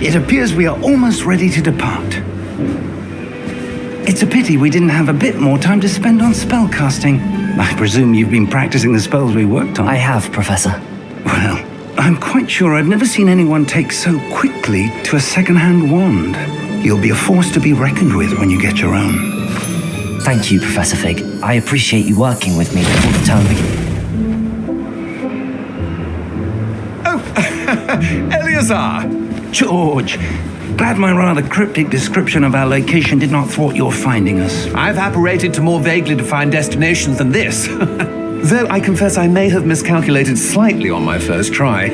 It appears we are almost ready to depart. It's a pity we didn't have a bit more time to spend on spellcasting. I presume you've been practicing the spells we worked on. I have, Professor. Well, I'm quite sure I've never seen anyone take so quickly to a second-hand wand. You'll be a force to be reckoned with when you get your own. Thank you, Professor Fig. I appreciate you working with me before the term begins. Eleazar! George, glad my rather cryptic description of our location did not thwart your finding us. I've apparated to more vaguely defined destinations than this. Though I confess I may have miscalculated slightly on my first try.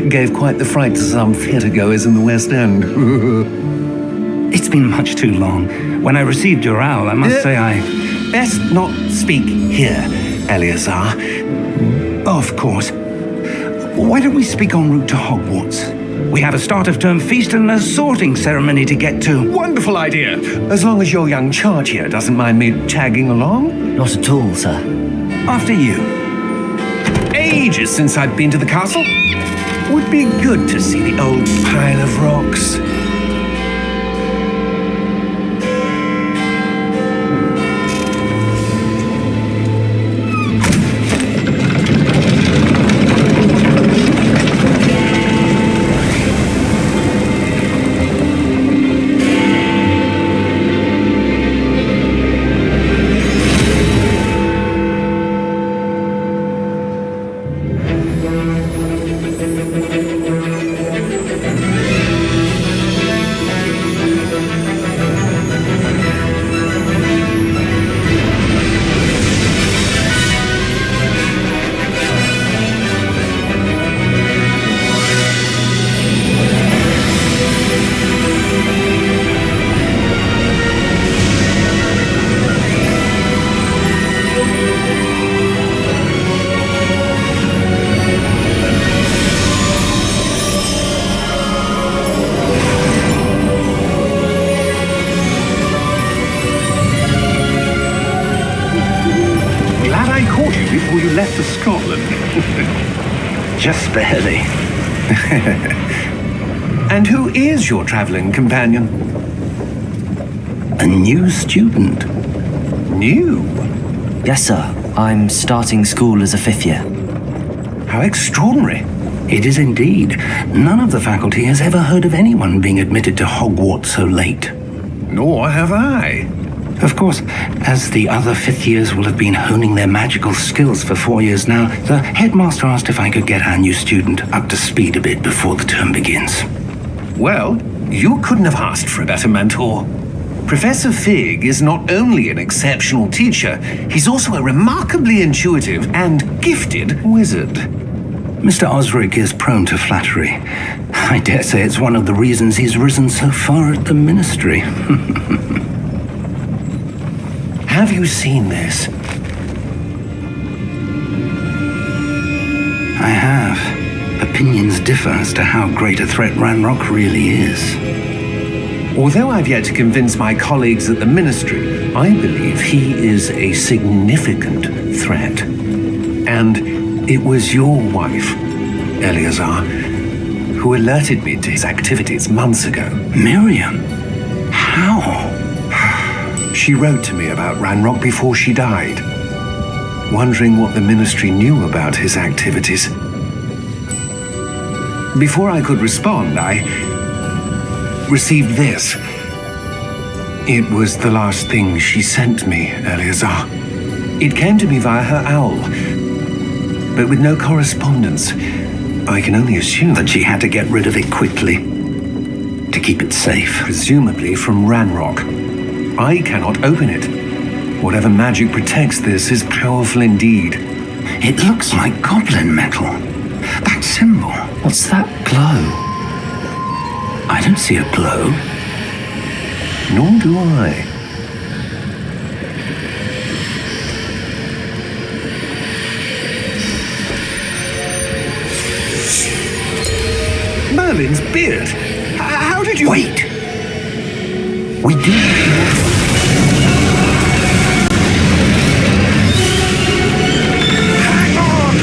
Gave quite the fright to some theatre-goers in the West End. It's been much too long. When I received your owl, I must say I... Best not speak here, Eleazar. Of course. Why don't we speak en route to Hogwarts? We have a start-of-term feast and a sorting ceremony to get to. Wonderful idea! As long as your young charge here doesn't mind me tagging along. Not at all, sir. After you. Ages since I've been to the castle. Would be good to see the old pile of rocks. Before you left for Scotland. Just barely. And who is your traveling companion? A new student. New? Yes, sir. I'm starting school as a 5th year. How extraordinary. It is indeed. None of the faculty has ever heard of anyone being admitted to Hogwarts so late. Nor have I. Of course, as the other 5th years will have been honing their magical skills for 4 years now, the headmaster asked if I could get our new student up to speed a bit before the term begins. Well, you couldn't have asked for a better mentor. Professor Fig is not only an exceptional teacher, he's also a remarkably intuitive and gifted wizard. Mr. Osric is prone to flattery. I dare say it's one of the reasons he's risen so far at the ministry. Have you seen this? I have. Opinions differ as to how great a threat Ranrock really is. Although I've yet to convince my colleagues at the ministry, I believe he is a significant threat. And it was your wife, Eleazar, who alerted me to his activities months ago. Miriam? How? She wrote to me about Ranrock before she died, wondering what the ministry knew about his activities. Before I could respond, I received this. It was the last thing she sent me, Eleazar. It came to me via her owl, but with no correspondence. I can only assume that she had to get rid of it quickly, to keep it safe. Presumably from Ranrock. I cannot open it. Whatever magic protects this is powerful indeed. It looks like goblin metal. That symbol. What's that glow? I don't see a glow. Nor do I. Merlin's beard. How did you... Wait! We do... Hang on!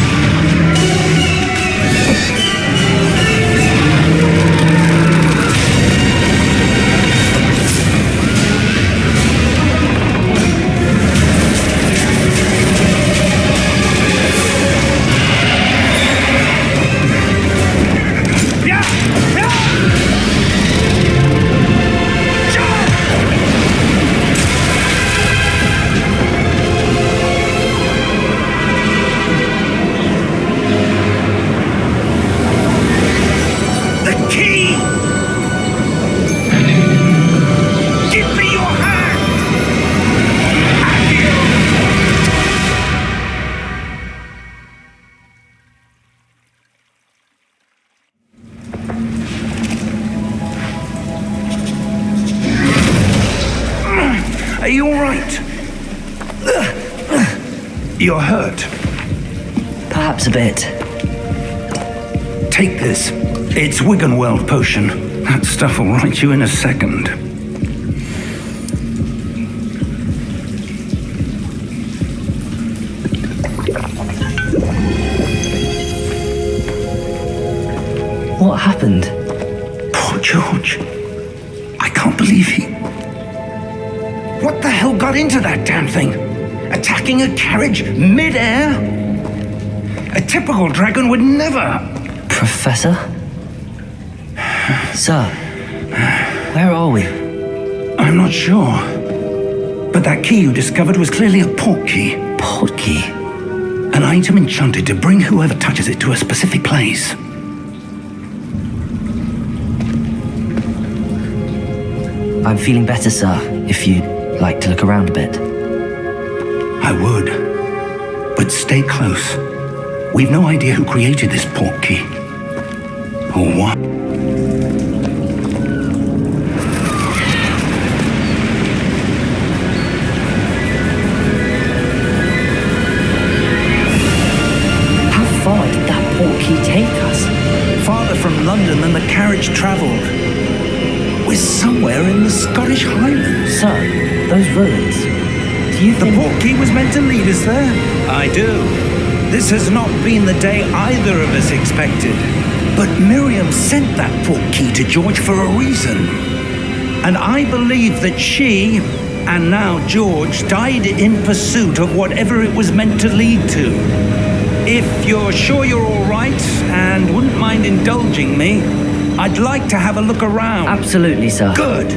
You're hurt. Perhaps a bit. Take this. It's Wiggenweld potion. That stuff will right you in a second. What happened? Poor George. I can't believe he... What the hell got into that damn thing? Attacking a carriage mid-air? A typical dragon would never... Professor? Sir, where are we? I'm not sure. But that key you discovered was clearly a port key. Port key? An item enchanted to bring whoever touches it to a specific place. I'm feeling better, sir, if you'd like to look around a bit. I would. But stay close. We've no idea who created this port key. Or what. How far did that port key take us? Farther from London than the carriage travelled. We're somewhere in the Scottish Highlands. Sir, those ruins. Do you The think... port key was meant to lead us there? I do. This has not been the day either of us expected. But Miriam sent that port key to George for a reason. And I believe that she, and now George, died in pursuit of whatever it was meant to lead to. If you're sure you're all right and wouldn't mind indulging me, I'd like to have a look around. Absolutely, sir. Good.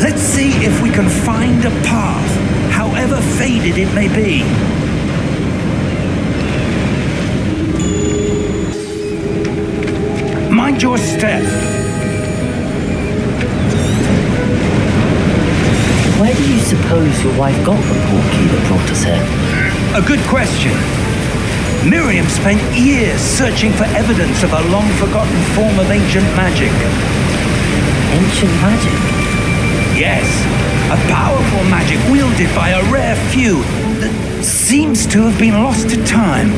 Let's see if we can find a path, however faded it may be. Mind your step. Where do you suppose your wife got the port key that brought us here? A good question. Miriam spent years searching for evidence of a long-forgotten form of ancient magic. Ancient magic? Yes, a powerful magic wielded by a rare few that seems to have been lost to time.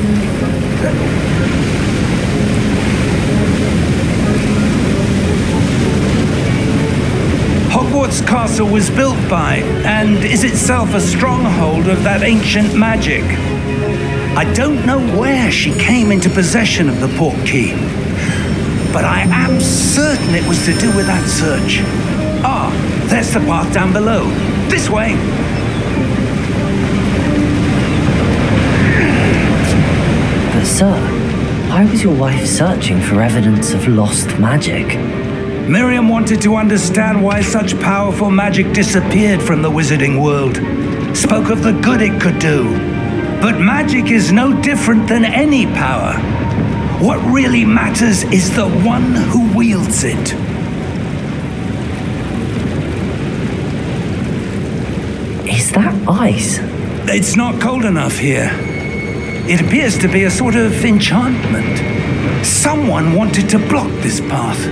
Hogwarts Castle was built by, and is itself a stronghold of that ancient magic. I don't know where she came into possession of the port key, but I am certain it was to do with that search. Ah, there's the path down below. This way. But sir, why was your wife searching for evidence of lost magic? Miriam wanted to understand why such powerful magic disappeared from the wizarding world. Spoke of the good it could do. But magic is no different than any power. What really matters is the one who wields it. Is that ice? It's not cold enough here. It appears to be a sort of enchantment. Someone wanted to block this path.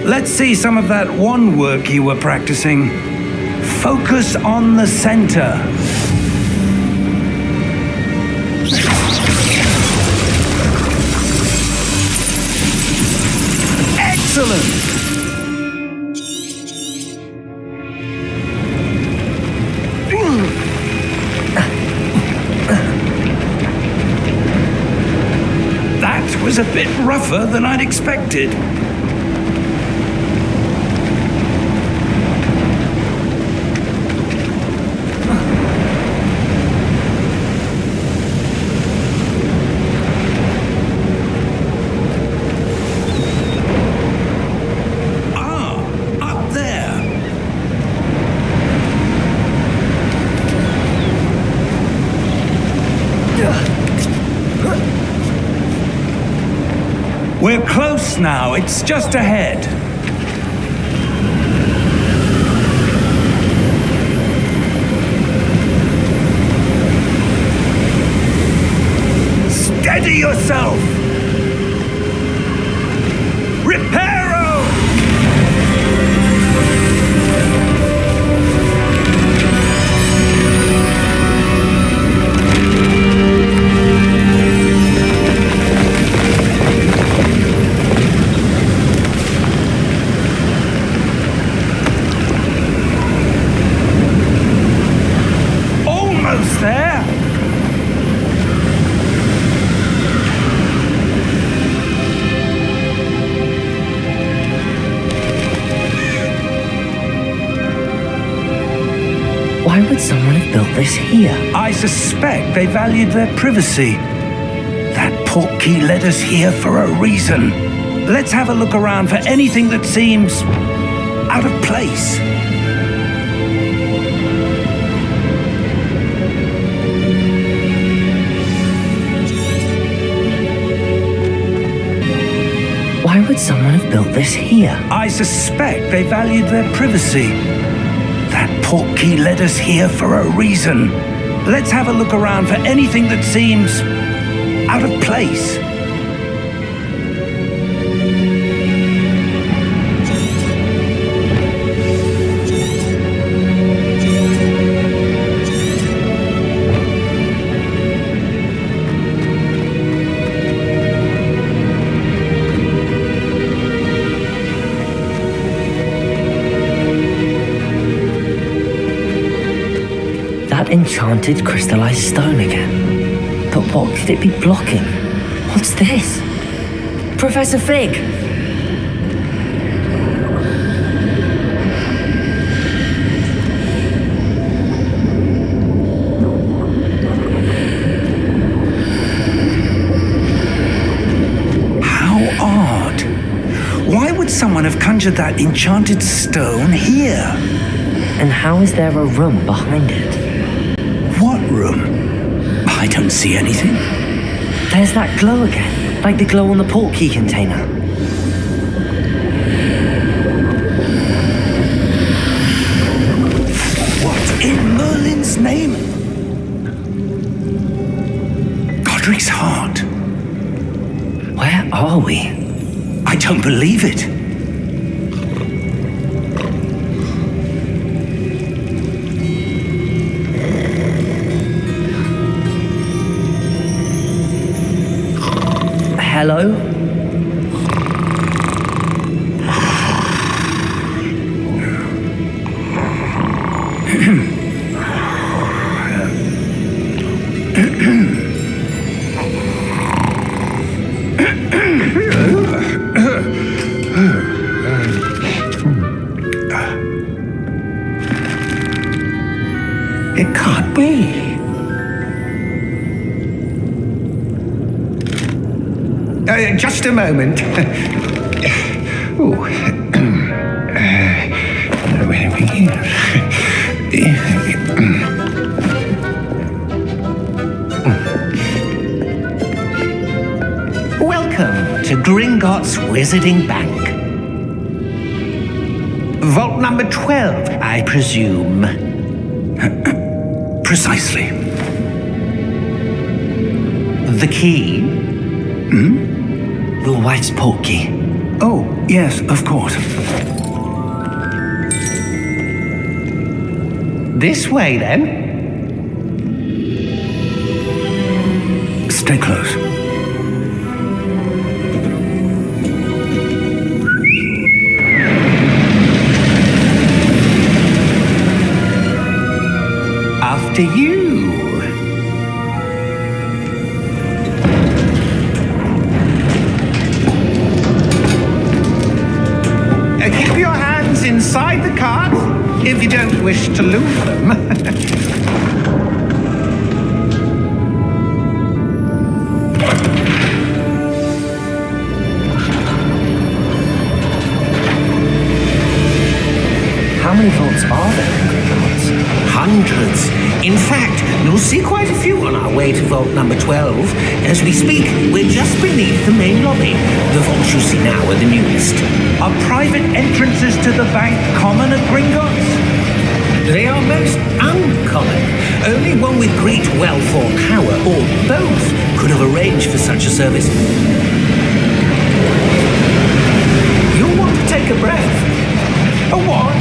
Let's see some of that wand work you were practicing. Focus on the center. Excellent! That was a bit rougher than I'd expected. We're close now. It's just ahead. Steady yourself! Reparo! would someone have built this here? I suspect they valued their privacy. That portkey led us here for a reason. Let's have a look around for anything that seems out of place. Why would someone have built this here? I suspect they valued their privacy. That portkey led us here for a reason. Let's have a look around for anything that seems out of place. Enchanted crystallized stone again. But what could it be blocking? What's this? Professor Fig! How odd. Why would someone have conjured that enchanted stone here? And how is there a room behind it? What room? I don't see anything. There's that glow again, like the glow on the portkey container. What in Merlin's name? Godric's heart. Where are we? I don't believe it. Hello? It can't be. Just a moment. Welcome to Gringotts Wizarding Bank. Vault number 12, I presume. Precisely. The key? Your wife's portkey. Oh, yes, of course. This way, then. Stay close. After you. Keep your hands inside the cart if you don't wish to lose them. How many vaults are there in Gringotts? Hundreds. In fact, you'll see quite a few on our way to vault number 12. As we speak, we're just beneath the main lobby. The vaults you see now are the newest. Are private entrances to the bank common at Gringotts? They are most uncommon. Only one with great wealth or power, or both, could have arranged for such a service. You'll want to take a breath. A what?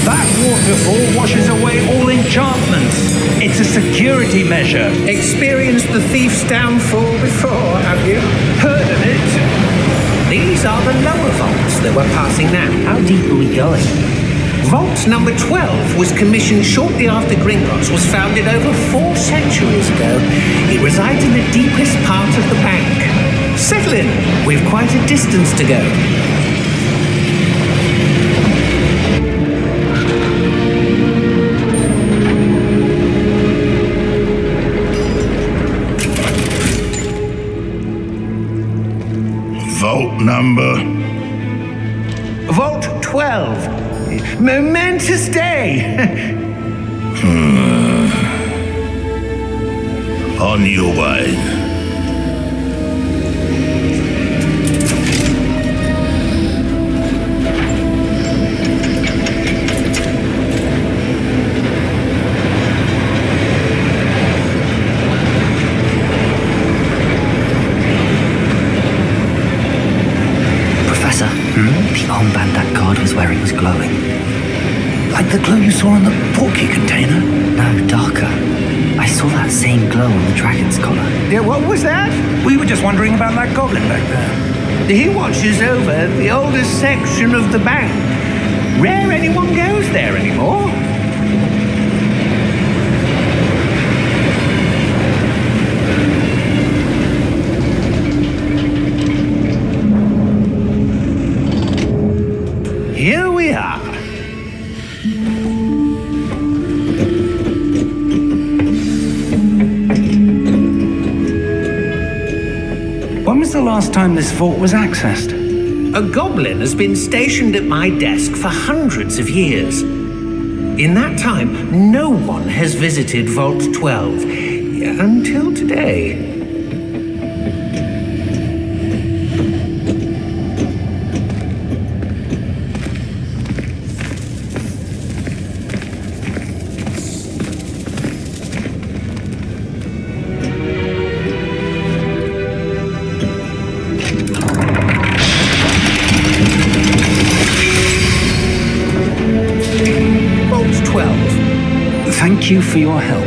That waterfall washes away all enchantments. It's a security measure. Experienced the thief's downfall before, have you? Heard of it? These are the lower vaults that we're passing now. How deep are we going? Vault number 12 was commissioned shortly after Gringotts was founded over 4 centuries ago. It resides in the deepest part of the bank. Settle in. We've quite a distance to go. Vault number? Vault 12. Momentous day. On your way. Professor, the armband that guard was wearing was glowing. Like the glow you saw on the portkey container? No, darker. I saw that same glow on the dragon's collar. Yeah, what was that? We were just wondering about that goblin back there. He watches over the oldest section of the bank. Rare anyone goes there anymore. Here we are. When was the last time this vault was accessed? A goblin has been stationed at my desk for hundreds of years. In that time, no one has visited Vault 12 until today. Vault 12. Thank you for your help.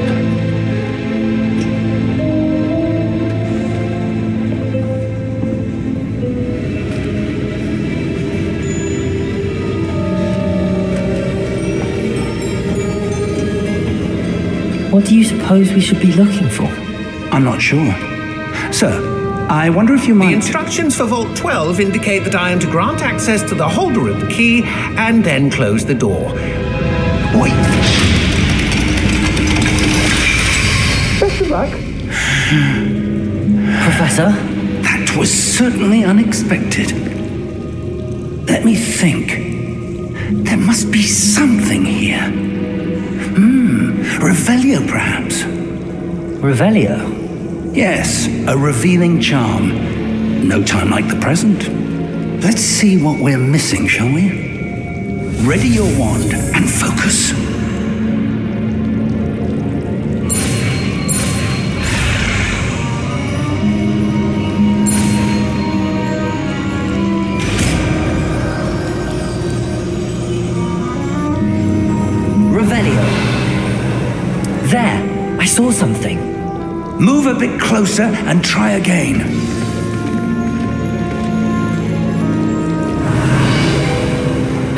What do you suppose we should be looking for? I'm not sure. Sir, I wonder if you The might... instructions for Vault 12 indicate that I am to grant access to the holder of the key and then close the door. Wait. Best of luck. Professor? That was certainly unexpected. Let me think. There must be something here. Revelio, perhaps. Revelio? Yes, a revealing charm. No time like the present. Let's see what we're missing, shall we? Ready your wand and focus. Revelio. There, I saw something. Move a bit closer and try again.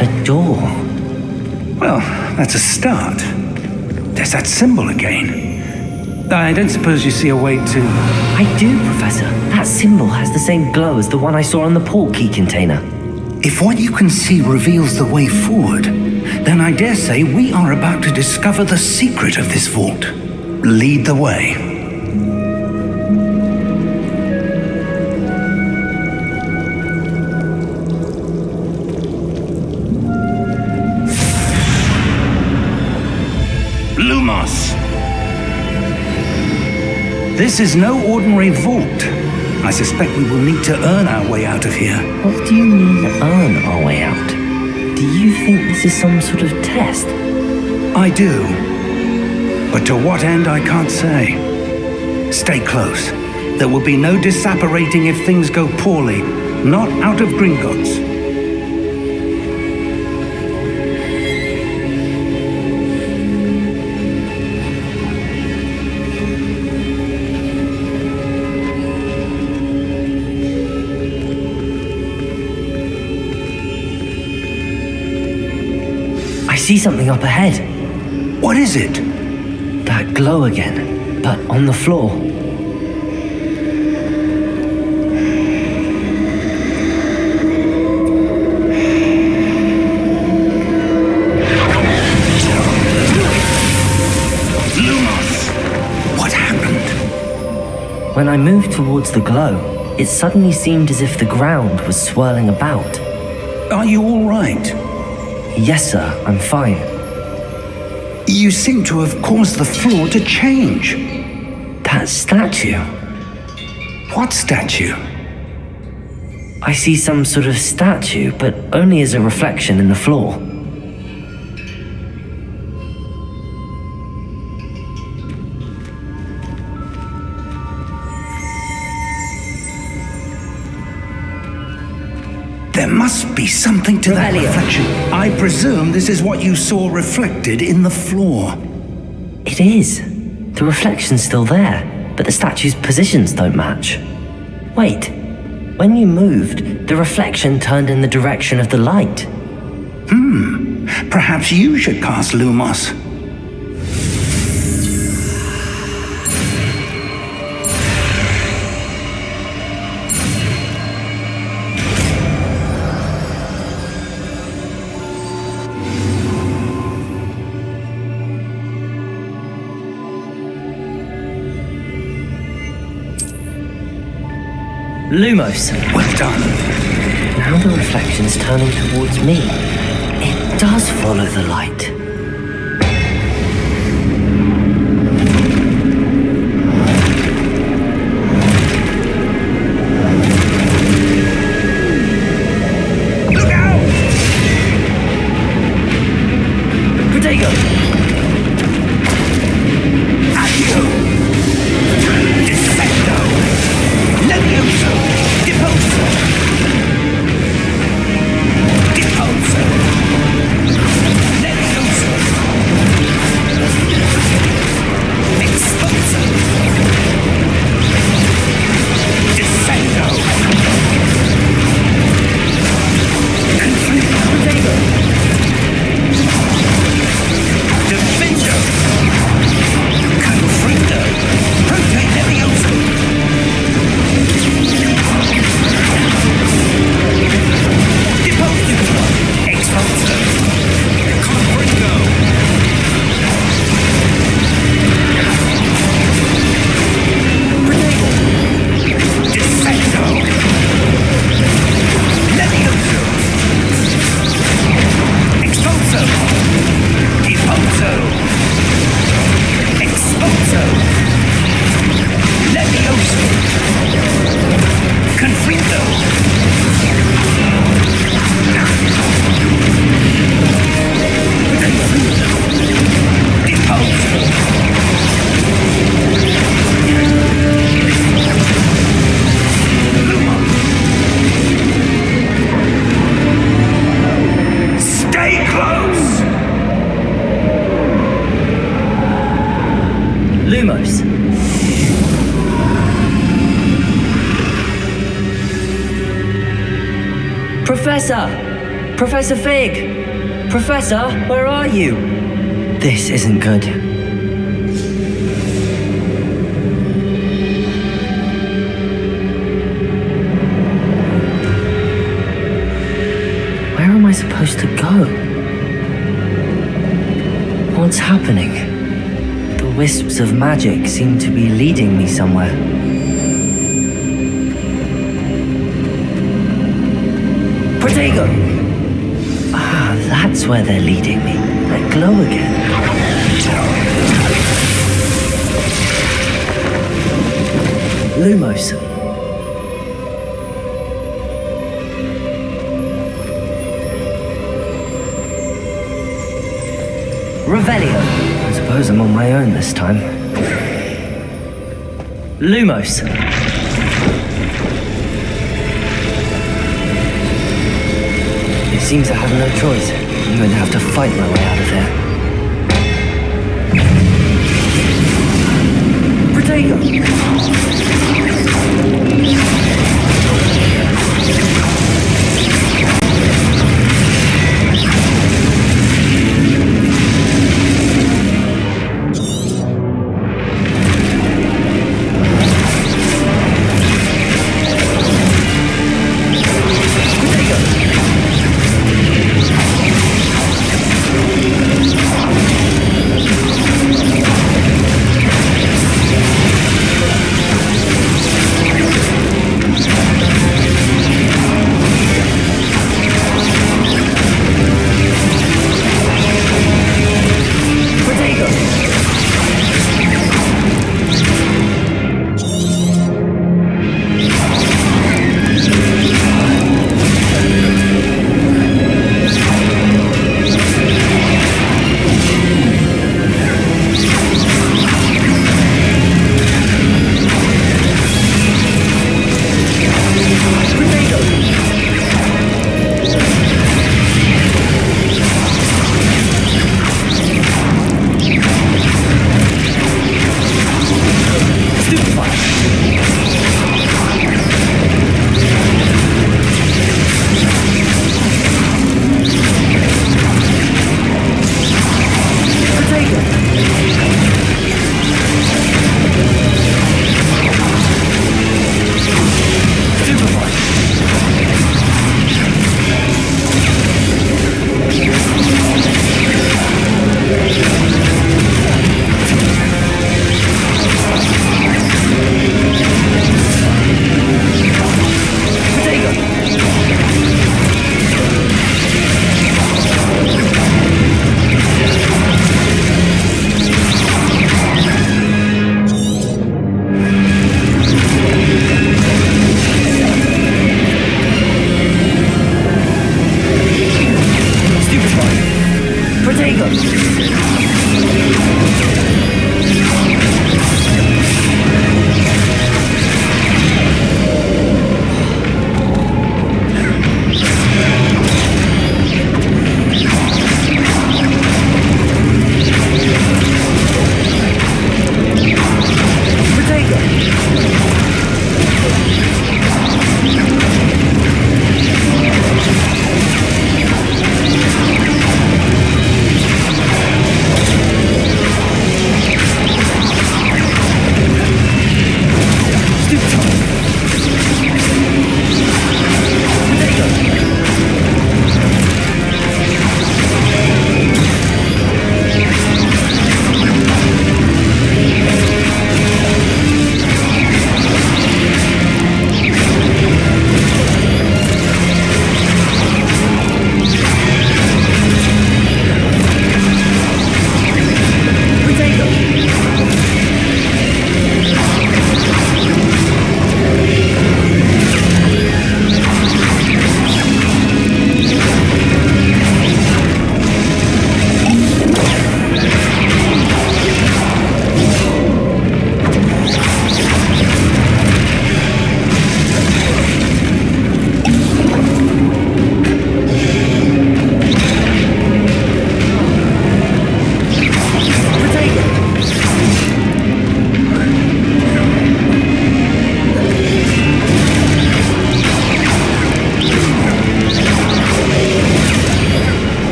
A door. Well, that's a start. There's that symbol again. I don't suppose you see a way to... I do, Professor. That symbol has the same glow as the one I saw on the portkey container. If what you can see reveals the way forward, then I dare say we are about to discover the secret of this vault. Lead the way. Lumos! This is no ordinary vault. I suspect we will need to earn our way out of here. What do you mean, earn our way out? Do you think this is some sort of test? I do. But to what end, I can't say. Stay close. There will be no disapparating if things go poorly. Not out of Gringotts. I see something up ahead. What is it? That glow again, but on the floor. Lumos! What happened? When I moved towards the glow, it suddenly seemed as if the ground was swirling about. Are you all right? Yes, sir, I'm fine. You seem to have caused the floor to change. That statue. What statue? I see some sort of statue, but only as a reflection in the floor. There must be something to that Revelio. reflection. I presume this is what you saw reflected in the floor. It is. The reflection's still there, but the statue's positions don't match. Wait, when you moved, the reflection turned in the direction of the light. Perhaps you should cast Lumos. Lumos. Well done. Now the reflection's turning towards me. It does follow the light. Look out! Protego! Accio! Dissecto! Levioso! Deposo! Deposo! Levioso! Exposo! Dissecto! Conflicto! Defendo! Conflicto! Prote Levioso! Deposo! Exposo! Conflicto! Dissecto! Levioso! Exposo! Deposo! Exposo! Levioso! Conflicto! Deposo! Stay close! Lumos. Professor! Professor Fig! Professor, where are you? This isn't good. Where am I supposed to go? What's happening? The wisps of magic seem to be leading me somewhere. Protego! Ah, that's where they're leading me. That glow again. Lumos. Revelio. I suppose I'm on my own this time. Lumos. It seems I have no choice. I'm going to have to fight my way out of there. Protego!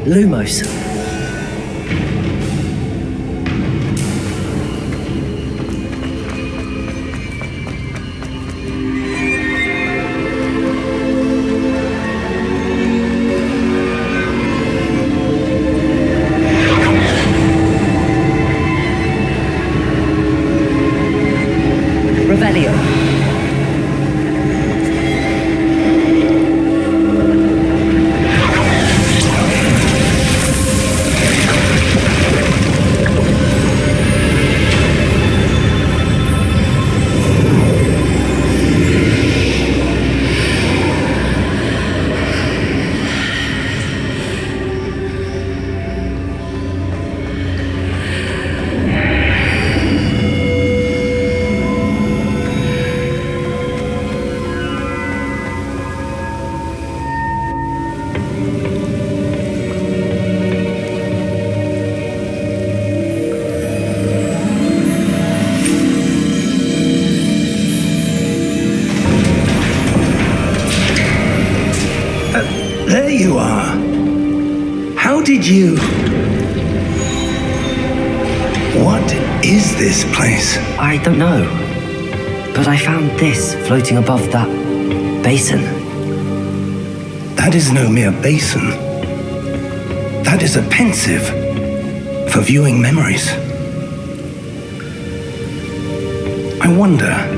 Lumos. Revelio. There you are. How did you... What is this place? I don't know. But I found this floating above that basin. That is no mere basin. That is a pensive for viewing memories. I wonder...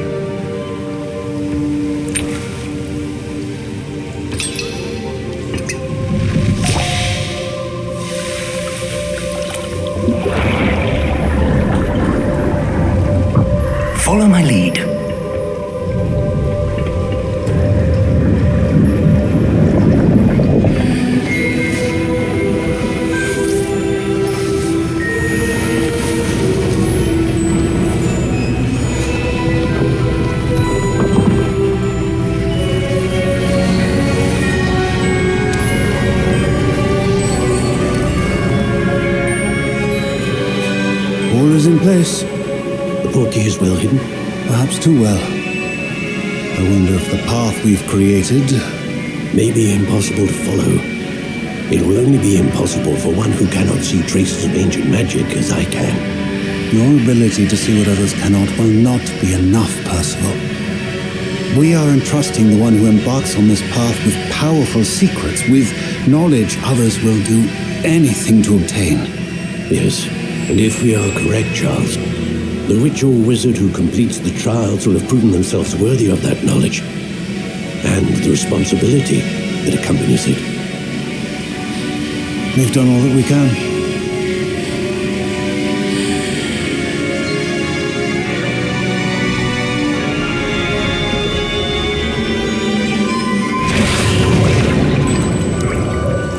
Follow my lead. All is in place. The portkey is well hidden. Perhaps too well. I wonder if the path we've created... May be impossible to follow. It will only be impossible for one who cannot see traces of ancient magic as I can. Your ability to see what others cannot will not be enough, Percival. We are entrusting the one who embarks on this path with powerful secrets, with knowledge others will do anything to obtain. Yes, and if we are correct, Charles, the ritual wizard who completes the trials will have proven themselves worthy of that knowledge and the responsibility that accompanies it. We've done all that we can.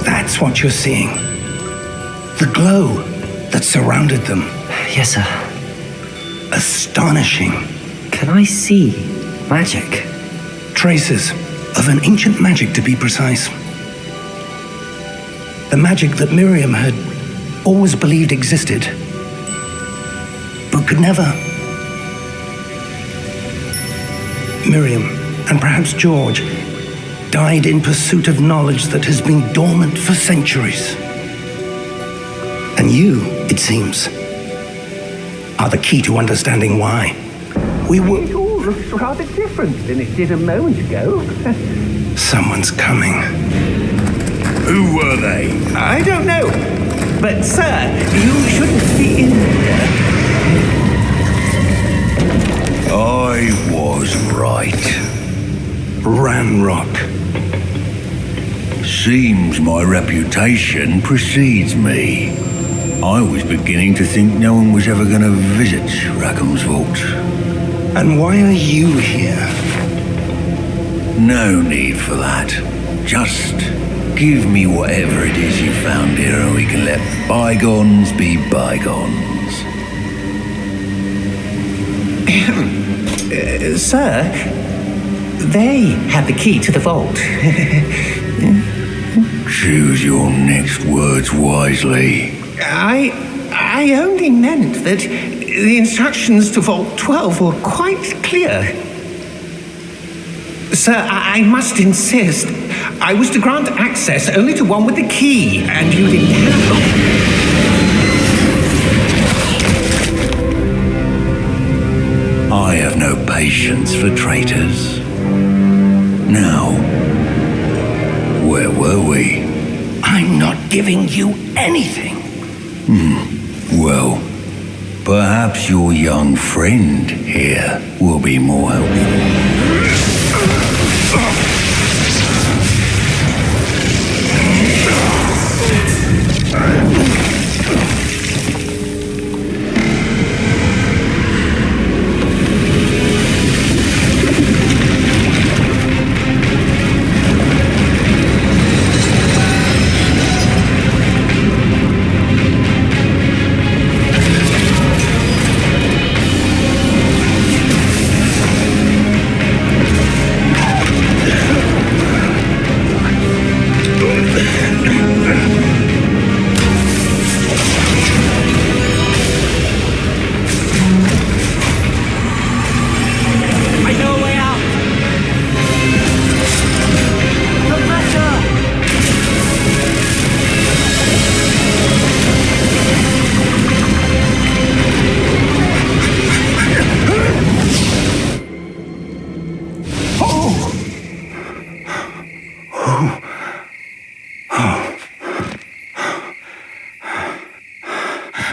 That's what you're seeing. The glow that surrounded them. Yes, sir. Astonishing. Can I see magic? Traces of an ancient magic, to be precise. The magic that Miriam had always believed existed, but could never. Miriam, and perhaps George, died in pursuit of knowledge that has been dormant for centuries. And you, it seems, are the key to understanding why. It all looks rather different than it did a moment ago. Someone's coming. Who were they? I don't know. But, sir, you shouldn't be in here. I was right. Ranrock. Seems my reputation precedes me. I was beginning to think no one was ever going to visit Rackham's vault. And why are you here? No need for that. Just give me whatever it is you found here and we can let bygones be bygones. Sir, they have the key to the vault. Choose your next words wisely. I only meant that the instructions to Vault 12 were quite clear. Sir, I must insist. I was to grant access only to one with the key, and you didn't have it. I have no patience for traitors. Now, where were we? I'm not giving you anything. Well, perhaps your young friend here will be more helpful.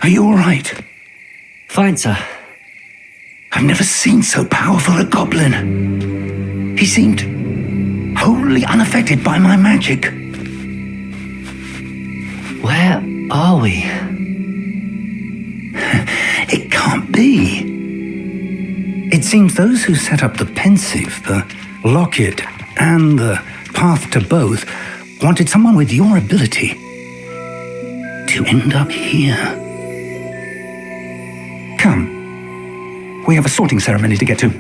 Are you all right? Fine, sir. I've never seen so powerful a goblin. He seemed wholly unaffected by my magic. Where are we? It can't be. It seems those who set up the pensive, the locket, and the path to both wanted someone with your ability to end up here. Come. We have a sorting ceremony to get to.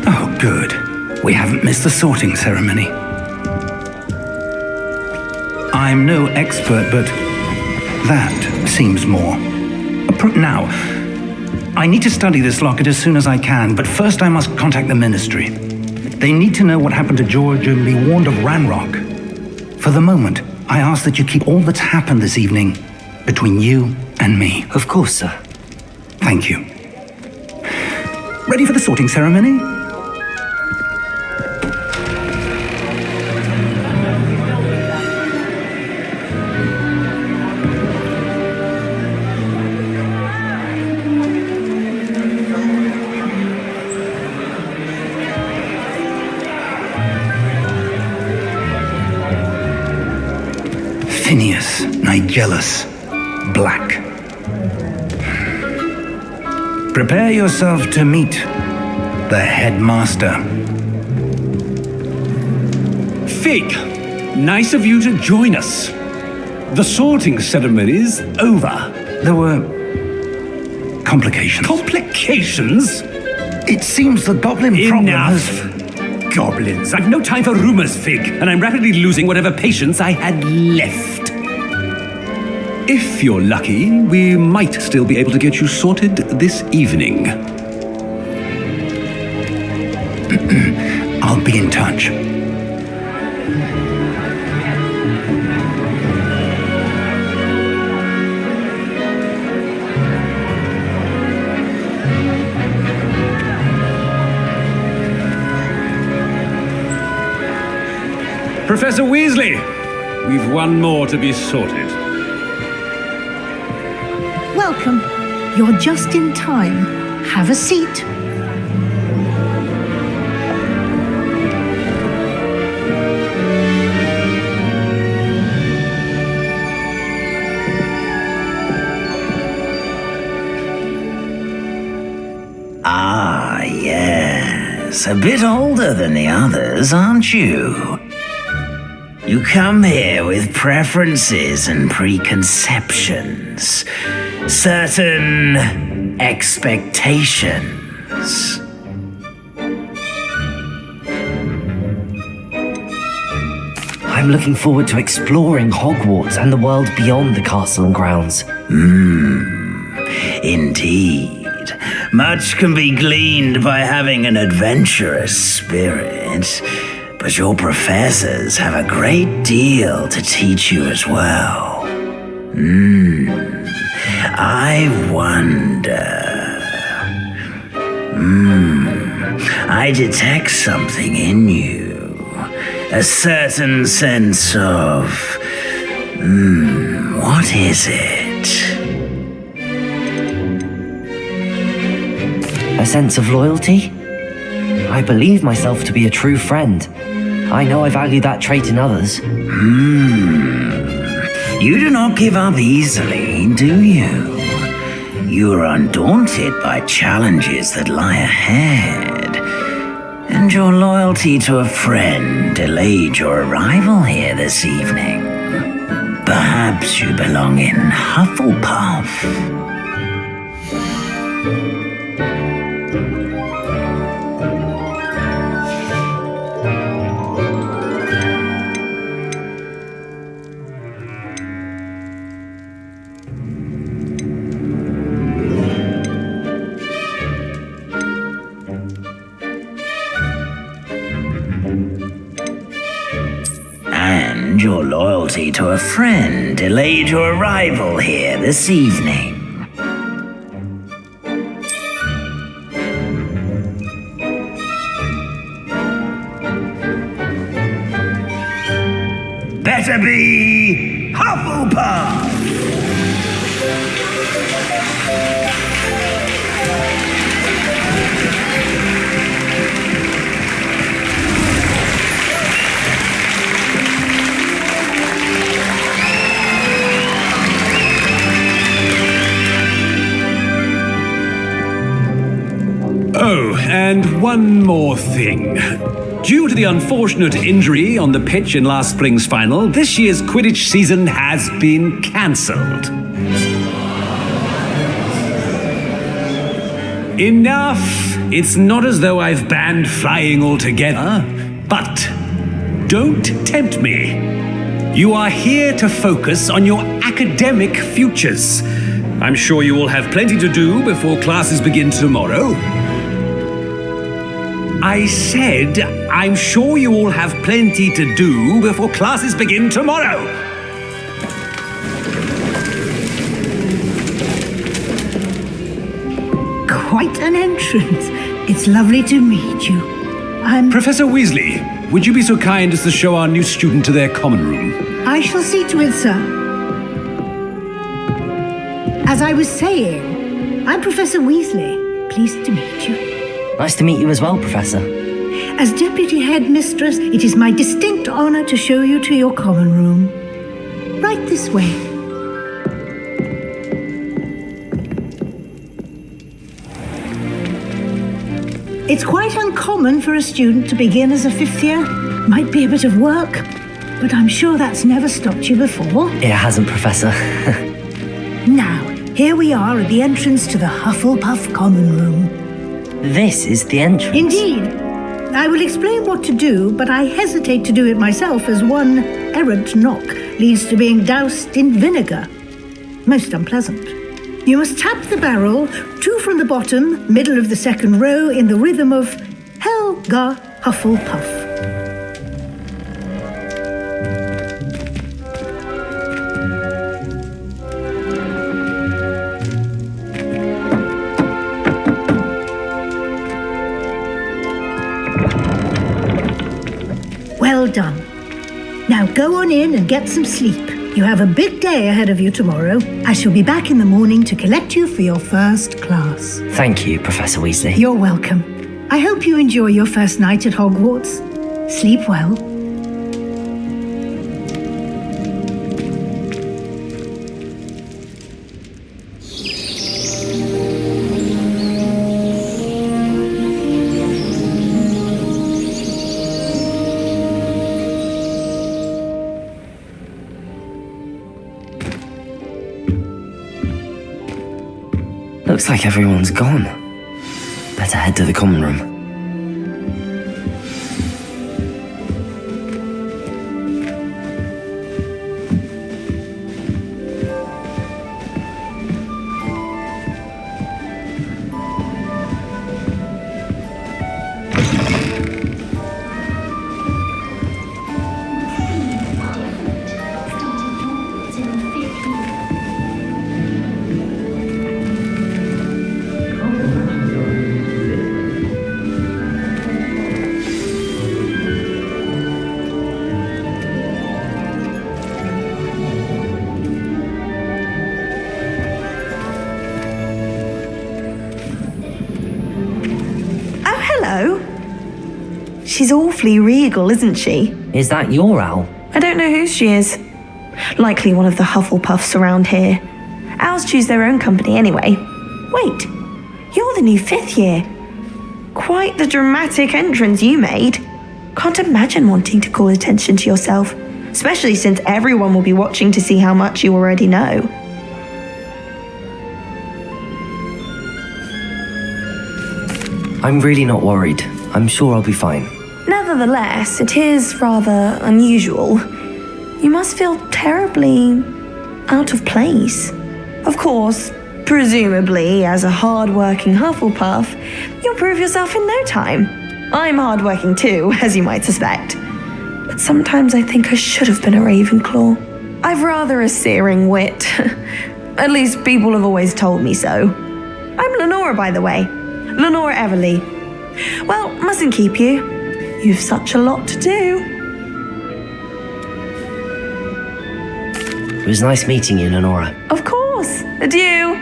Oh, good. We haven't missed the sorting ceremony. I'm no expert, but that seems more. Now, I need to study this locket as soon as I can, but first I must contact the Ministry. They need to know what happened to George and be warned of Ranrock. For the moment, I ask that you keep all that's happened this evening between you and me. Of course, sir. Thank you. Ready for the sorting ceremony? Phineas Nigellus Black. Prepare yourself to meet the headmaster. Fig, nice of you to join us. The sorting ceremony's over. There were complications. Complications? It seems the goblin problem has... Goblins. I've no time for rumors, Fig, and I'm rapidly losing whatever patience I had left. If you're lucky, we might still be able to get you sorted this evening. I'll be in touch. Professor Weasley, we've one more to be sorted. Welcome. You're just in time. Have a seat. Ah, yes. A bit older than the others, aren't you? You come here with preferences and preconceptions, certain expectations. I'm looking forward to exploring Hogwarts and the world beyond the castle and grounds. Indeed. Much can be gleaned by having an adventurous spirit, but your professors have a great deal to teach you as well. I wonder... I detect something in you. A certain sense of... what is it? A sense of loyalty? I believe myself to be a true friend. I know I value that trait in others. You do not give up easily, do you? You are undaunted by challenges that lie ahead. And your loyalty to a friend delayed your arrival here this evening. Perhaps you belong in Hufflepuff. And your loyalty to a friend delayed your arrival here this evening. Better be Hufflepuff! Oh, and one more thing. Due to the unfortunate injury on the pitch in last spring's final, this year's Quidditch season has been cancelled. Enough! It's not as though I've banned flying altogether, but don't tempt me. You are here to focus on your academic futures. I'm sure you will have plenty to do before classes begin tomorrow. I said, I'm sure you all have plenty to do before classes begin tomorrow. Quite an entrance. It's lovely to meet you. I'm... Professor Weasley, would you be so kind as to show our new student to their common room? I shall see to it, sir. As I was saying, I'm Professor Weasley. Pleased to meet you. Nice to meet you as well, Professor. As Deputy Headmistress, it is my distinct honor to show you to your common room. Right this way. It's quite uncommon for a student to begin as a fifth year. Might be a bit of work, but I'm sure that's never stopped you before. It hasn't, Professor. Now, here we are at the entrance to the Hufflepuff Common Room. This is the entrance. Indeed. I will explain what to do, but I hesitate to do it myself as one errant knock leads to being doused in vinegar. Most unpleasant. You must tap the barrel, 2 from the bottom, middle of the second row, in the rhythm of Hell Helga Hufflepuff. Well done. Now go on in and get some sleep. You have a big day ahead of you tomorrow. I shall be back in the morning to collect you for your first class. Thank you, Professor Weasley. You're welcome. I hope you enjoy your first night at Hogwarts. Sleep well. Looks like everyone's gone. Better head to the common room. She's awfully regal, isn't she? Is that your owl? I don't know who she is. Likely one of the Hufflepuffs around here. Owls choose their own company anyway. Wait, you're the new 5th year. Quite the dramatic entrance you made. Can't imagine wanting to call attention to yourself, especially since everyone will be watching to see how much you already know. I'm really not worried. I'm sure I'll be fine. Nevertheless, it is rather unusual. You must feel terribly out of place. Of course, presumably, as a hard-working Hufflepuff, you'll prove yourself in no time. I'm hard-working too, as you might suspect. But sometimes I think I should have been a Ravenclaw. I've rather a searing wit. At least people have always told me so. I'm Lenora, by the way. Lenora Everly. Well, mustn't keep you. You've such a lot to do. It was nice meeting you, Lenora. Of course. Adieu.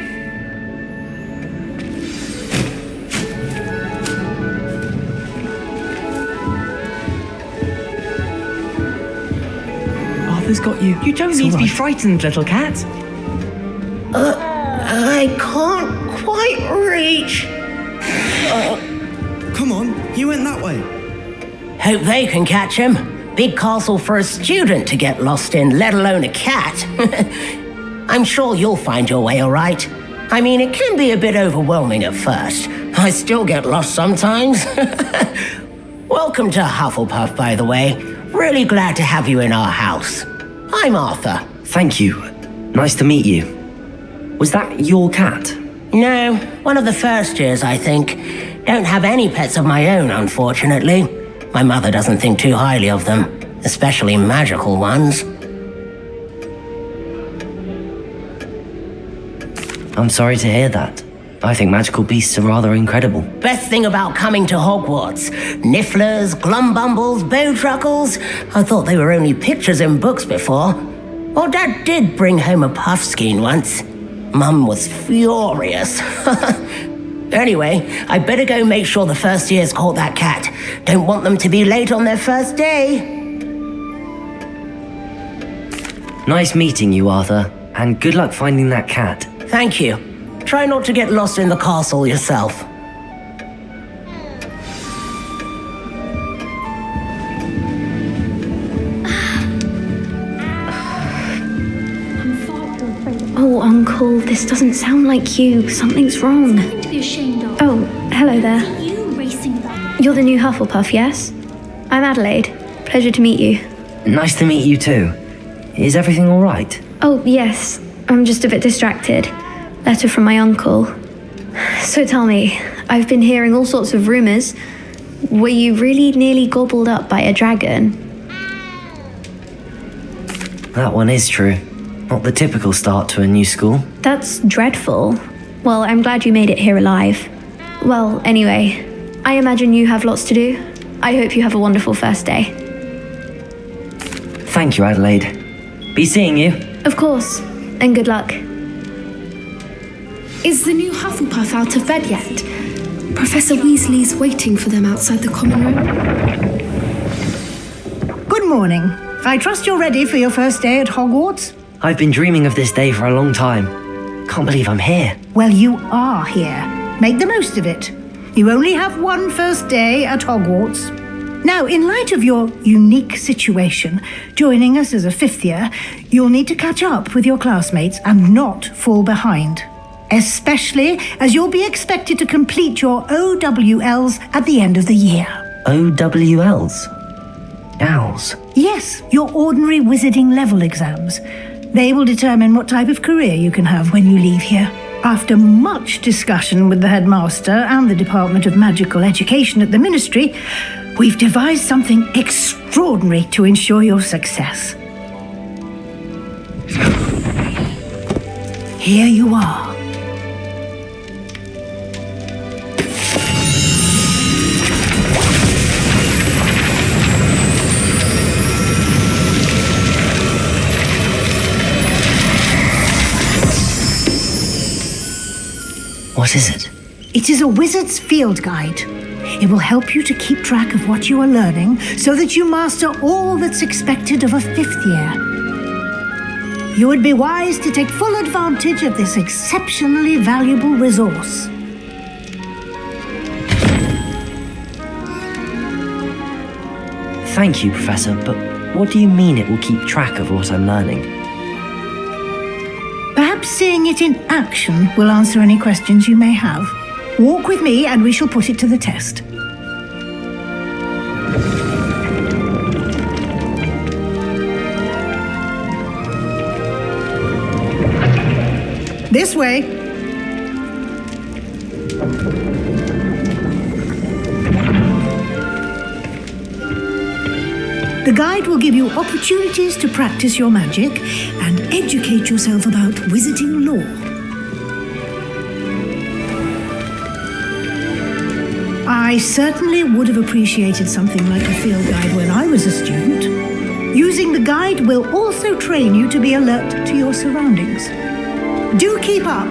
Arthur's got you. You don't need to be frightened, little cat. I can't quite reach. Come on, you went that way. Hope they can catch him. Big castle for a student to get lost in, let alone a cat. I'm sure you'll find your way all right. I mean, it can be a bit overwhelming at first. I still get lost sometimes. Welcome to Hufflepuff, by the way. Really glad to have you in our house. I'm Arthur. Thank you. Nice to meet you. Was that your cat? No, one of the first years, I think. Don't have any pets of my own, unfortunately. My mother doesn't think too highly of them, especially magical ones. I'm sorry to hear that. I think magical beasts are rather incredible. Best thing about coming to Hogwarts. Nifflers, glumbumbles, bowtruckles. I thought they were only pictures in books before. Well, Dad did bring home a puffskein once. Mum was furious. Anyway, I better go make sure the first years caught that cat. Don't want them to be late on their first day. Nice meeting you, Arthur. And good luck finding that cat. Thank you. Try not to get lost in the castle yourself. Oh, Uncle, this doesn't sound like you. Something's wrong. Nothing to be ashamed of. Oh, hello there. You racing about. You're the new Hufflepuff, yes? I'm Adelaide. Pleasure to meet you. Nice to meet you too. Is everything all right? Oh, yes. I'm just a bit distracted. Letter from my uncle. So tell me, I've been hearing all sorts of rumours. Were you really nearly gobbled up by a dragon? That one is true. Not the typical start to a new school. That's dreadful. Well, I'm glad you made it here alive. Well, anyway, I imagine you have lots to do. I hope you have a wonderful first day. Thank you, Adelaide. Be seeing you. Of course, and good luck. Is the new Hufflepuff out of bed yet? Professor Weasley's waiting for them outside the common room. Good morning. I trust you're ready for your first day at Hogwarts? I've been dreaming of this day for a long time. Can't believe I'm here. Well, you are here. Make the most of it. You only have one first day at Hogwarts. Now, in light of your unique situation, joining us as a fifth year, you'll need to catch up with your classmates and not fall behind. Especially as you'll be expected to complete your OWLs at the end of the year. OWLs? Owls? Yes, your ordinary wizarding level exams. They will determine what type of career you can have when you leave here. After much discussion with the headmaster and the Department of Magical Education at the Ministry, we've devised something extraordinary to ensure your success. Here you are. What is it? It is a wizard's field guide. It will help you to keep track of what you are learning so that you master all that's expected of a fifth year. You would be wise to take full advantage of this exceptionally valuable resource. Thank you, Professor, but what do you mean it will keep track of what I'm learning? Perhaps seeing it in action will answer any questions you may have. Walk with me and we shall put it to the test. This way. The guide will give you opportunities to practice your magic and educate yourself about wizarding lore. I certainly would have appreciated something like a field guide when I was a student. Using the guide will also train you to be alert to your surroundings. Do keep up.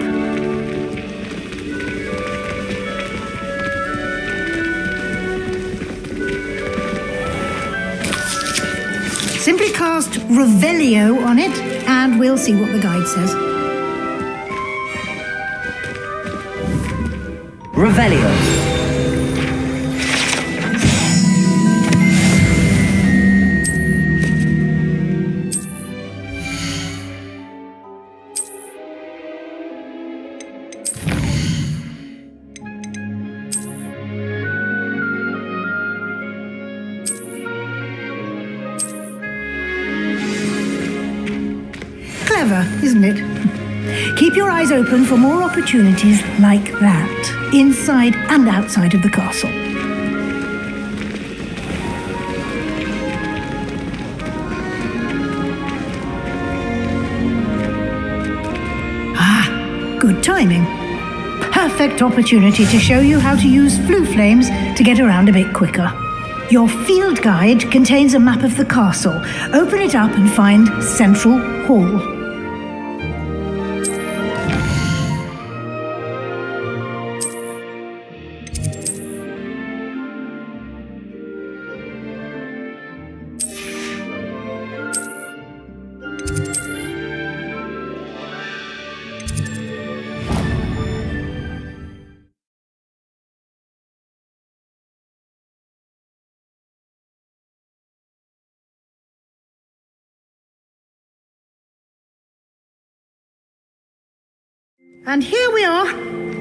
Simply cast Revelio on it, and we'll see what the guide says. Revelio. Clever, isn't it? Keep your eyes open for more opportunities like that, inside and outside of the castle. Ah, good timing. Perfect opportunity to show you how to use flue flames to get around a bit quicker. Your field guide contains a map of the castle. Open it up and find Central Hall. And here we are.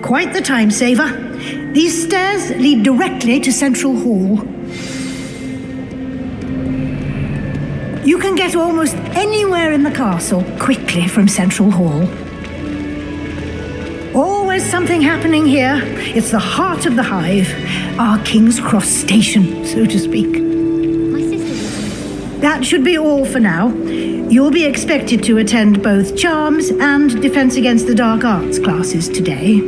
Quite the time saver. These stairs lead directly to Central Hall. You can get almost anywhere in the castle quickly from Central Hall. Always always something happening here. It's the heart of the hive, our King's Cross station, so to speak. That should be all for now. You'll be expected to attend both Charms and Defense Against the Dark Arts classes today.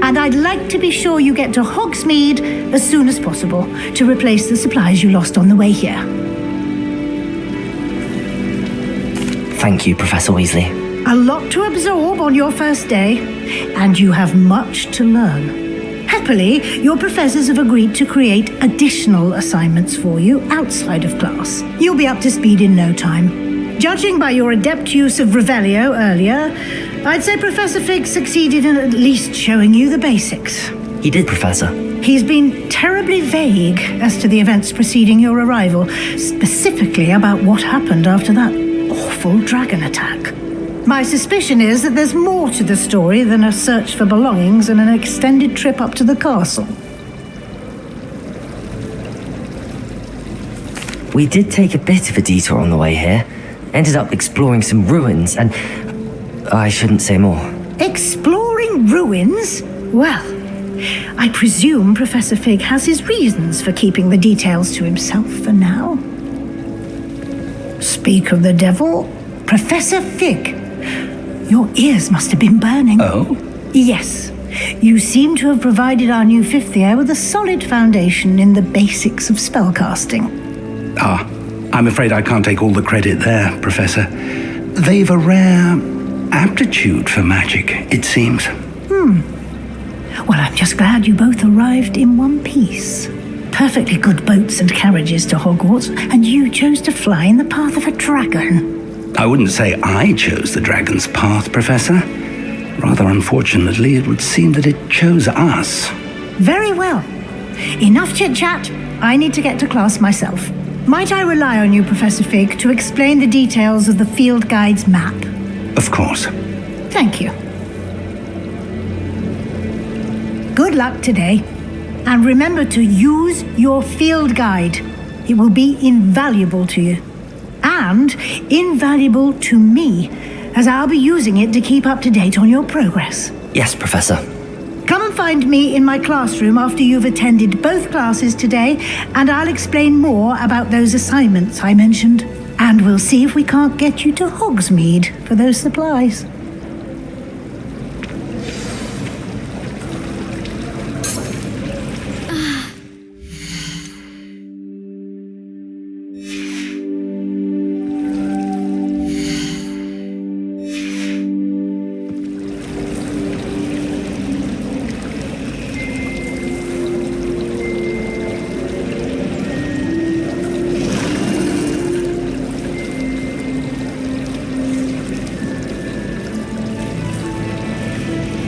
And I'd like to be sure you get to Hogsmeade as soon as possible to replace the supplies you lost on the way here. Thank you, Professor Weasley. A lot to absorb on your first day, and you have much to learn. Happily, your professors have agreed to create additional assignments for you outside of class. You'll be up to speed in no time. Judging by your adept use of Revelio earlier, I'd say Professor Fig succeeded in at least showing you the basics. He did, Professor. He's been terribly vague as to the events preceding your arrival, specifically about what happened after that awful dragon attack. My suspicion is that there's more to the story than a search for belongings and an extended trip up to the castle. We did take a bit of a detour on the way here. Ended up exploring some ruins and... I shouldn't say more. Exploring ruins? Well, I presume Professor Fig has his reasons for keeping the details to himself for now. Speak of the devil, Professor Fig. Your ears must have been burning. Oh? Yes. You seem to have provided our new fifth year with a solid foundation in the basics of spellcasting. I'm afraid I can't take all the credit there, Professor. They've a rare aptitude for magic, it seems. Well, I'm just glad you both arrived in one piece. Perfectly good boats and carriages to Hogwarts, and you chose to fly in the path of a dragon. I wouldn't say I chose the dragon's path, Professor. Rather unfortunately, it would seem that it chose us. Very well. Enough chit-chat. I need to get to class myself. Might I rely on you, Professor Fig, to explain the details of the field guide's map? Of course. Thank you. Good luck today. And remember to use your field guide. It will be invaluable to you. And invaluable to me, as I'll be using it to keep up to date on your progress. Yes, Professor. Come and find me in my classroom after you've attended both classes today, and I'll explain more about those assignments I mentioned. And we'll see if we can't get you to Hogsmeade for those supplies.